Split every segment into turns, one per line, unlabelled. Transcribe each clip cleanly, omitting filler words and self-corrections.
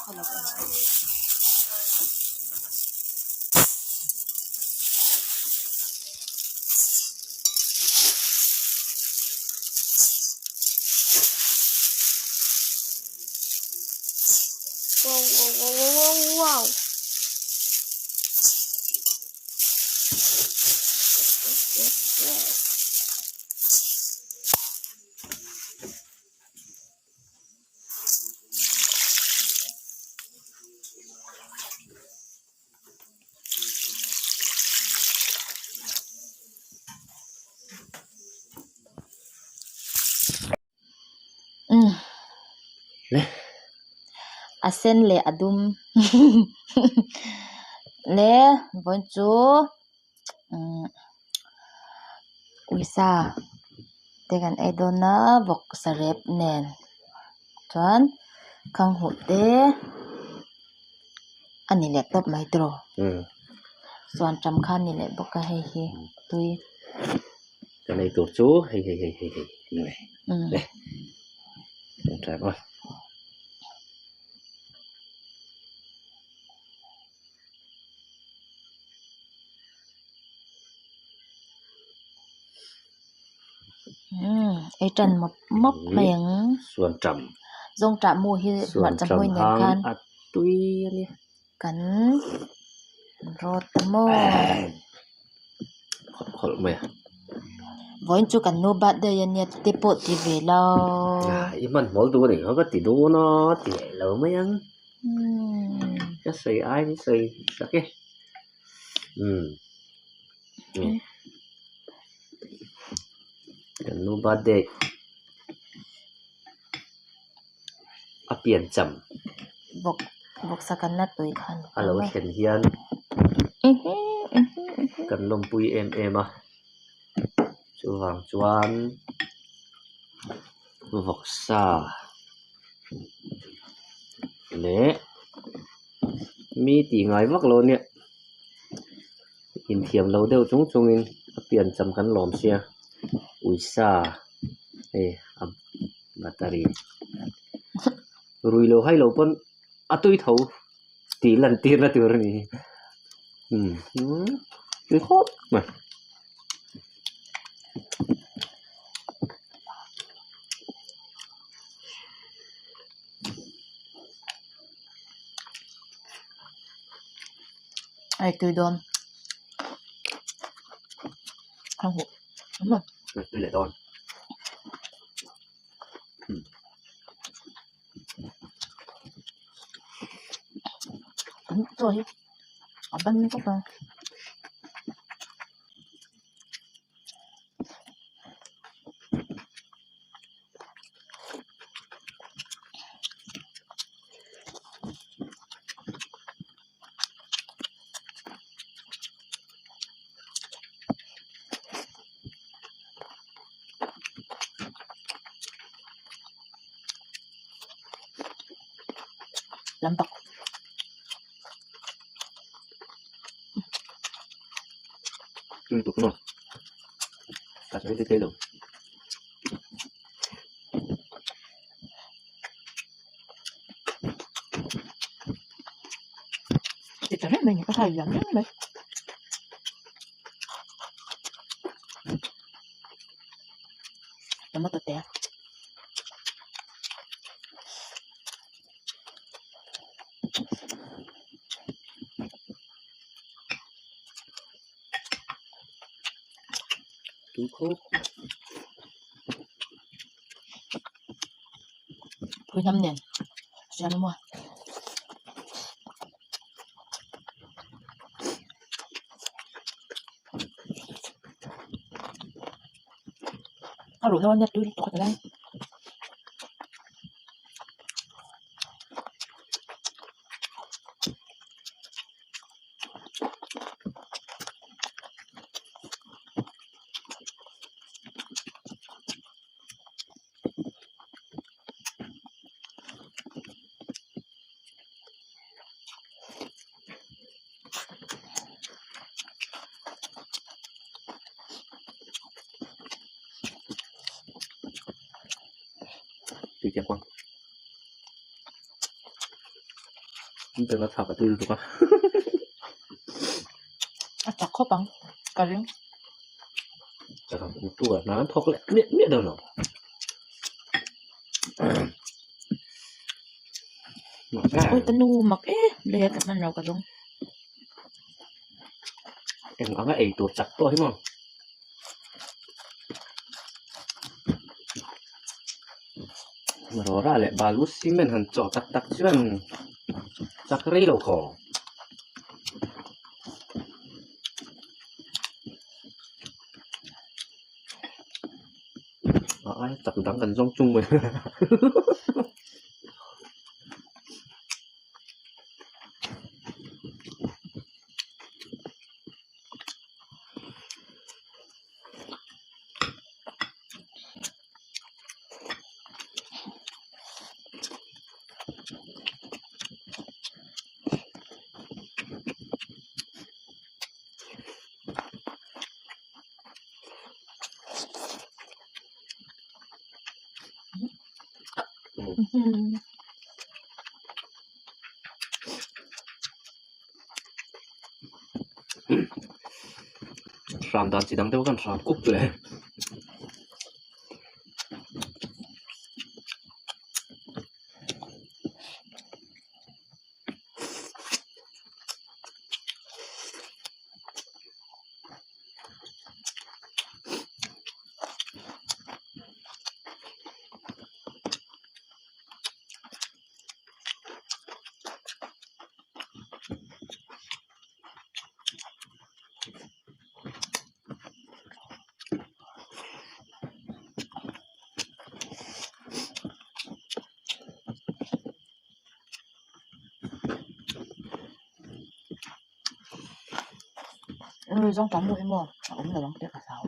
คนละคนว้าว
nè
asen le adum le bon chu uisa tegan edona bok sarep nen chuan khang hu te ani le top mai tro chuan tam khan ni le boka hei hi tui
cái này tổ chú hay này đây trái bò
ai trần một mốc miếng
xuân trầm
dông trạm mùi hi mặt trầm mùi nền khan
tuy đi
cắn rốt mô
khổ mày
với chú cắn nô bát đây anh nhật tiếp bộ thì về lâu
im mình mỗi đứa này nó có tỷ đô nó tỷ lâu mấy ăn cái sợi ai cái sợi sao cái cái nô bát đây biển chậm
bọc sakan na tuổi khan
alo hiện hiện cần lồng pui em à chú vàng chuan vọc sa nè mi tỉ ngài vắc luôn nè in thiềm lâu đều chung in biển chậm cần lòm xia ui sa ê battery rùi lâu hay lâu pun tôi thấu tí lần tiền là từ này cái hốt mà
ai tôi đón không hụt đúng rồi
tôi lại đón
đúng rồi ở bên các bạn làm bọc
tôi tụt rồi ta sẽ thế luôn
thì chẳng biết mình có thời gian nhất đấy nó mất tệ
tôi khốt
thôi 5 年 ra đúng không đủ thôi nhặt tôi tôi đây
tôi chặt quăng มันเป็นกระถางกระตือถูกปะ
จักเข้าปังกะเลี้ยง
จะทำตัวน้ำทอกแหละเนี่ยเดินหรอหนักแน่
โอ้ยตะนูมักเล็กมันเรากระดง
เอ็งเอาไอ้ตัวจักตัวให้มั้งมารอได้แหละบาลุสิมันหันจอตักใช่ไหมจักรีเราขอไอ้จับดังกันจ้องจุ้งเลย สามดานสีดำเท่ากันสามกุ๊กเลย
ต้องจำด้วยมั้งผมจะลองเด็กกับสาว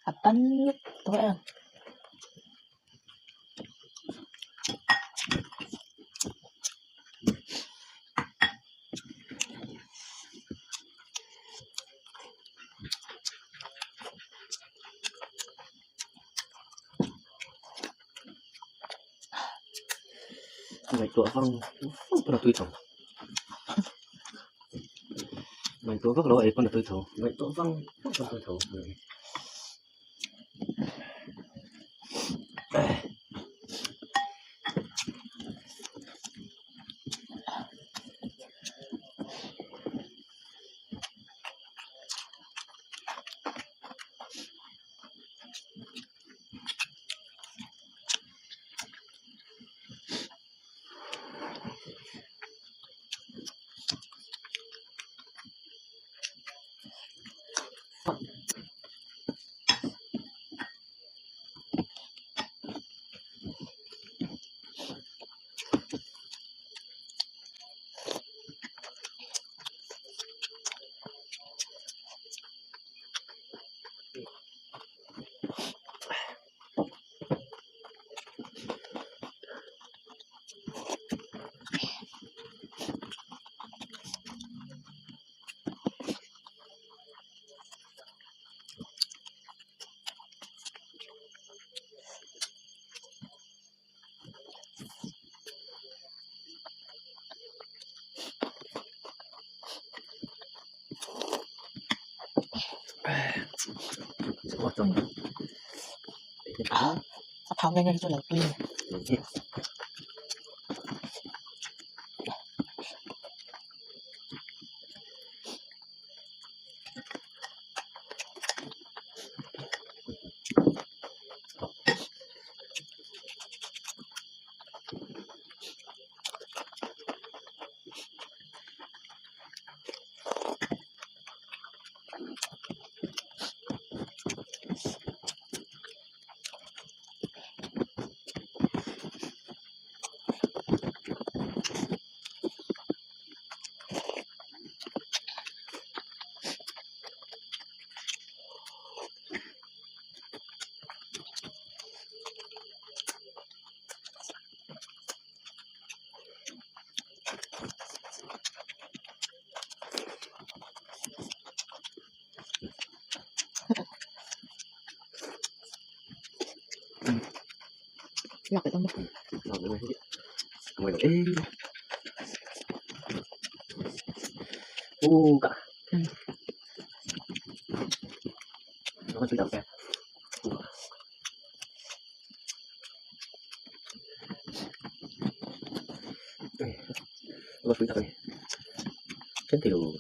อับตันตัวเอง
ไม่ตัวฟังปนตุยถงไม่ตัวฟังเราไอ้ปนตุยถงไม่ตัวฟังปนตุยถงว่าจง
ทำยังไงจะเหลือปี lọc cái tông
Lọc cái này đi. Ngồi ê. Cả. Nó có chút đậm kìa. Nó có chút đậm kìa. Chân thì đủ.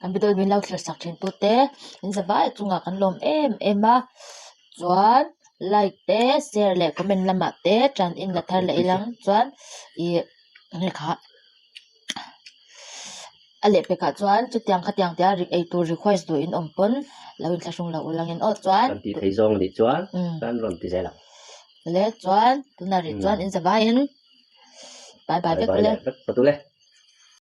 Kan bidol min lau thlir sak thin tu te in zawai chunga kan lom em a chuan like te share le comment lama te tran in la thar le ilang chuan I nge kha ale pe kha chuan chutiang khatiang te ei tu request do in ompon lawin thlashung lo ulang in o chuan
Kan ti thei zong ni chuan kan ron ti zai lang.
le chuan tunari chuan in zawai in bye bye
Bye
vek le
bye. Patule.